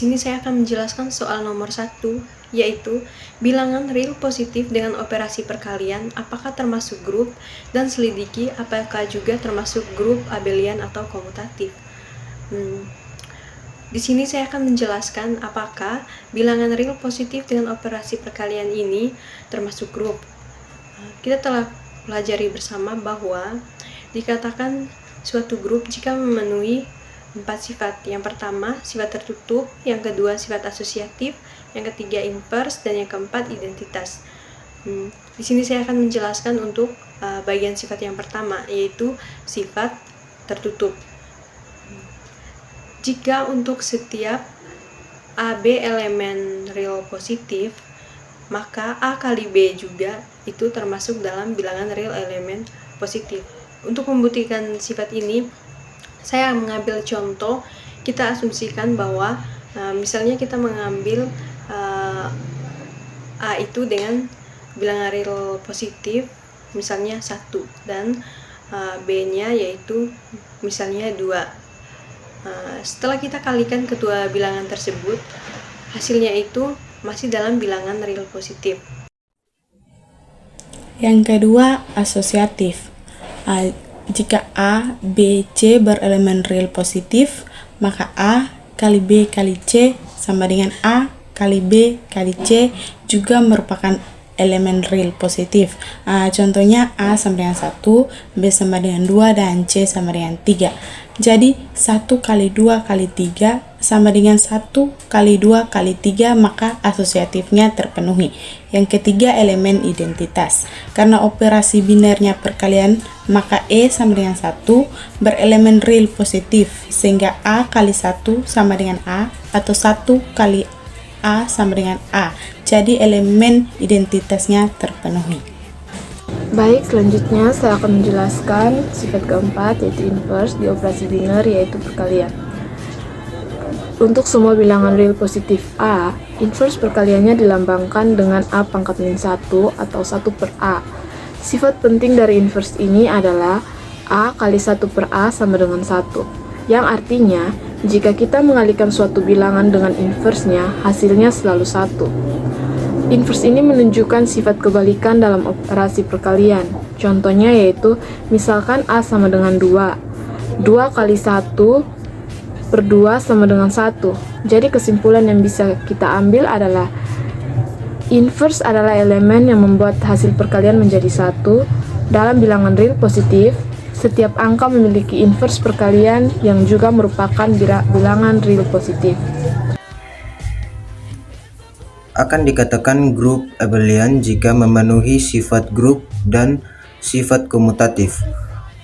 sini saya akan menjelaskan soal nomor 1, yaitu bilangan real positif dengan operasi perkalian apakah termasuk grup, dan selidiki apakah juga termasuk grup abelian atau komutatif. Di sini saya akan menjelaskan apakah bilangan real positif dengan operasi perkalian ini termasuk grup. Kita telah pelajari bersama bahwa dikatakan suatu grup jika memenuhi 4 sifat. Yang pertama, sifat tertutup, yang kedua, sifat asosiatif, yang ketiga, inverse, dan yang keempat, identitas. Di sini saya akan menjelaskan untuk bagian sifat yang pertama, yaitu sifat tertutup. Jika untuk setiap AB elemen real positif, maka A kali B juga itu termasuk dalam bilangan real elemen positif. Untuk membuktikan sifat ini, saya mengambil contoh. Kita asumsikan bahwa misalnya kita mengambil A itu dengan bilangan real positif misalnya 1 dan B-nya yaitu misalnya 2. Setelah kita kalikan kedua bilangan tersebut, hasilnya itu masih dalam bilangan real positif. Yang kedua, asosiatif. Jika A, B, C berelemen real positif, maka A kali B kali C sama dengan A kali B kali C juga merupakan elemen real positif. Contohnya A sama dengan 1, B sama dengan 2, dan C sama dengan 3. Jadi 1 kali 2 kali 3 sama dengan 1 kali 2 kali 3, maka asosiatifnya terpenuhi. Yang ketiga, elemen identitas. Karena operasi binernya perkalian, maka E sama dengan 1 berelemen real positif, sehingga A kali 1 sama dengan A, atau 1 kali A sama dengan A. Jadi elemen identitasnya terpenuhi. Baik, selanjutnya saya akan menjelaskan sifat keempat, yaitu inverse di operasi biner, yaitu perkalian. Untuk semua bilangan real positif A, inverse perkaliannya dilambangkan dengan A pangkat min 1 atau 1 per A. Sifat penting dari inverse ini adalah A kali 1 per A sama dengan 1, yang artinya jika kita mengalihkan suatu bilangan dengan inverse-nya, hasilnya selalu 1. Inverse ini menunjukkan sifat kebalikan dalam operasi perkalian. Contohnya yaitu, misalkan A sama dengan 2. 2 kali 1 per 2 sama dengan 1. Jadi kesimpulan yang bisa kita ambil adalah inverse adalah elemen yang membuat hasil perkalian menjadi 1. Dalam bilangan real positif, setiap angka memiliki inverse perkalian yang juga merupakan bilangan real positif. Akan dikatakan grup abelian jika memenuhi sifat grup dan sifat komutatif.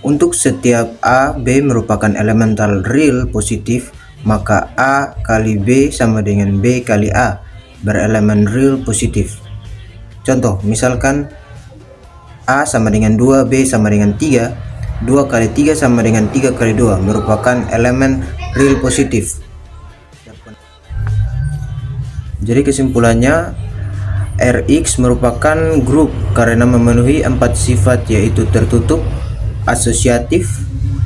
Untuk setiap A, B merupakan elemental real positif, maka A kali B sama dengan B kali A berelemen real positif. Contoh, misalkan A sama dengan 2, B sama dengan 3, 2 kali 3 sama dengan 3 kali 2 merupakan elemen real positif. Jadi kesimpulannya, Rx merupakan grup karena memenuhi 4 sifat, yaitu tertutup, asosiatif,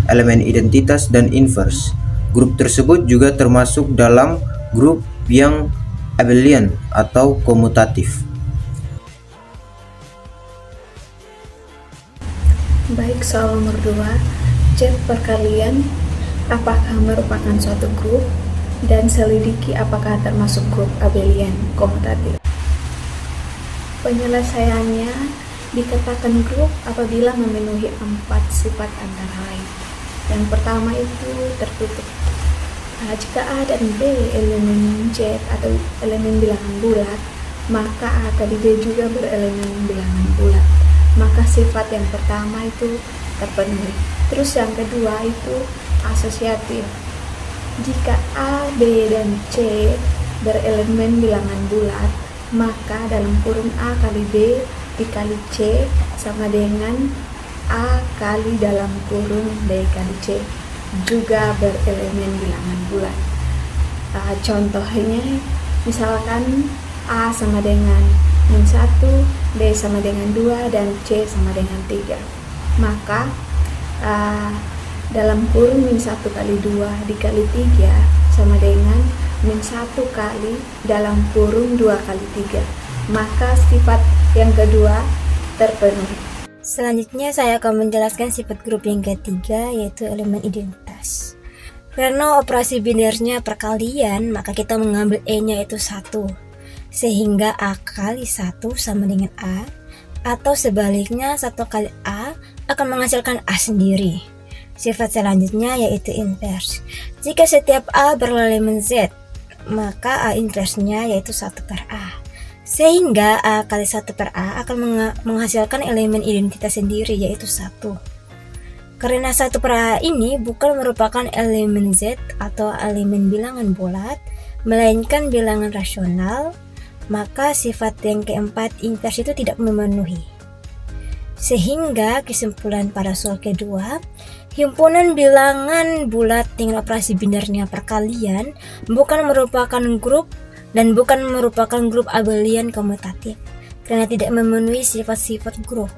elemen identitas, dan inverse. Grup tersebut juga termasuk dalam grup yang abelian atau komutatif. Baik, soal nomor 2, cek perkalian apakah merupakan suatu grup, dan selidiki apakah termasuk grup abelian komutatif. Penyelesaiannya dikatakan grup apabila memenuhi 4 sifat antara lain. Yang pertama itu tertutup. Jika A dan B elemen Z atau elemen bilangan bulat, maka A kali B juga berelemen bilangan bulat. Maka sifat yang pertama itu terpenuhi. Terus yang kedua itu asosiatif. Jika A, B, dan C berelemen bilangan bulat, maka dalam kurung A kali B dikali C sama dengan A kali dalam kurung B kali C, juga berelemen bilangan bulat. Contohnya, misalkan A sama dengan min 1, B sama dengan 2, dan C sama dengan 3. Maka dalam kurung min 1 kali 2 dikali 3 sama dengan min 1 kali dalam kurung 2 kali 3, maka sifat yang kedua terpenuhi. Selanjutnya saya akan menjelaskan sifat grup yang ketiga, yaitu elemen identitas. Karena operasi binernya perkalian, maka kita mengambil E-nya itu 1, sehingga A kali 1 sama dengan A, atau sebaliknya 1 kali A akan menghasilkan A sendiri. Sifat selanjutnya yaitu invers. Jika setiap A berelemen Z, maka A inversnya yaitu 1 per A. Sehingga A kali 1 per A akan menghasilkan elemen identitas sendiri, yaitu 1. Karena 1 per A ini bukan merupakan elemen Z atau elemen bilangan bulat, melainkan bilangan rasional, maka sifat yang keempat, invers, itu tidak memenuhi. Sehingga kesimpulan pada soal kedua, himpunan bilangan bulat dengan operasi binernya perkalian bukan merupakan grup dan bukan merupakan grup abelian komutatif karena tidak memenuhi sifat-sifat grup.